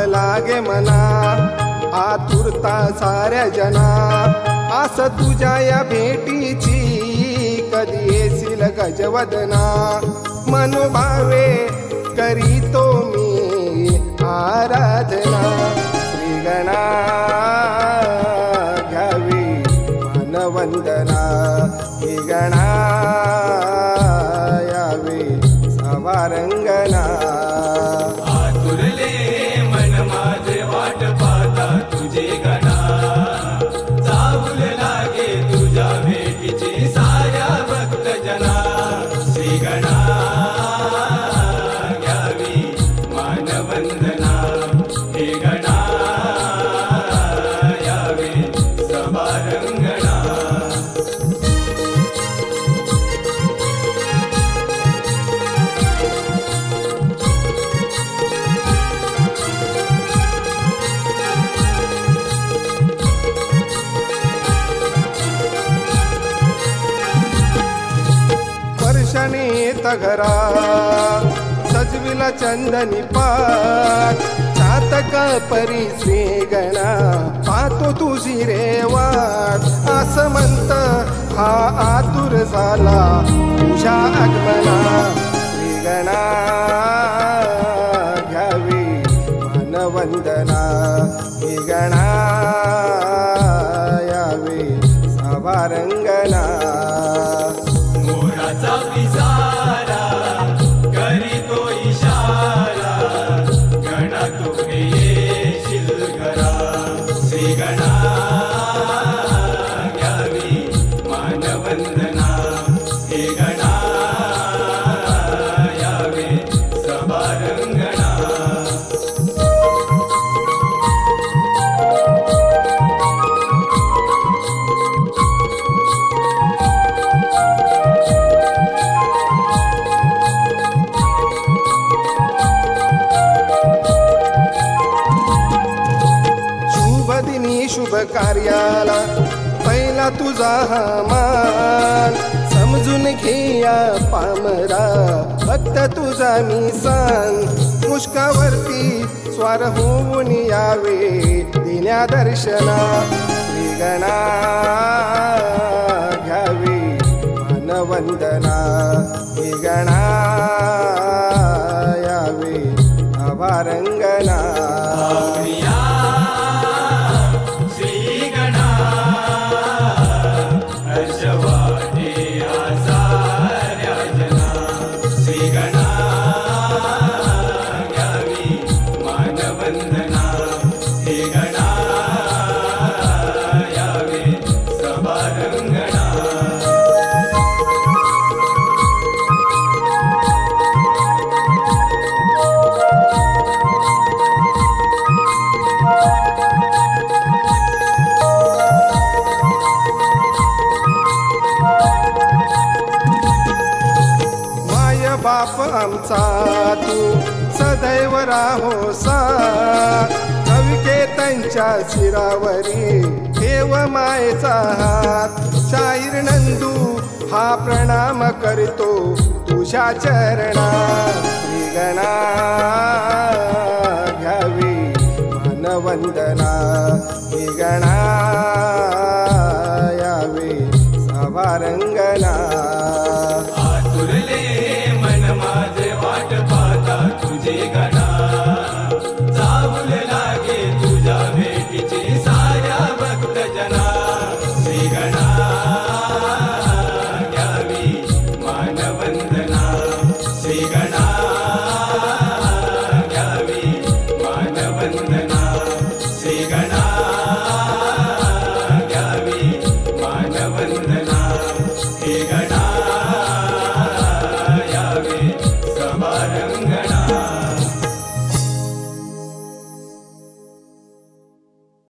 लागे मना आतुरता साऱ्या जना, आस तुझ्या या भेटीची कधी येशील गजवदना. मनोभावे करीतो मी आराधना, श्रीगणा घ्यावी मानवंदना. हे गणा यावे सवारंगना. आतुरले मन माझे वाट पाहता तुझे गणा, चाहुल लागे तुझ्या भेटीची साऱ्या भक्त जना. श्री गणा घ्यावी मानवंदना, हे गणा यावे सभारंगणा. येत घरा सजविला चंदनी पाट, चातक परी श्री गणा पाहतो तुझी रे वाट. असं म्हणत हा आतुर झाला तुझ्या आगमना. श्री गणा घ्यावी मानवंदना, हे गणा यावे सभारंगना. मोराचा पिसारा करीतो इशारा, गणा तू येशील घरा. श्री गणा घ्यावी मानवंदना, हे गणा यावे सभारंगणा. शुभ कार्याला पहिला तुझा हा मान, समजून घेया पामरा फक्त तुझा मी सांग. मुष्कावरती स्वार होऊन यावे दिन्या दर्शना. श्री गणा घ्यावी मानवंदना, हे गणा यावे अभारंगना. बाप आमचा तू सदैव राहो साथ, कविके त्यांच्या शिरावरी ठेव मायेचा हात. शाहीर नंदू हा प्रणाम करतो तुझ्या चरणा. श्री गणा घ्यावी मानवंदना, हे गणा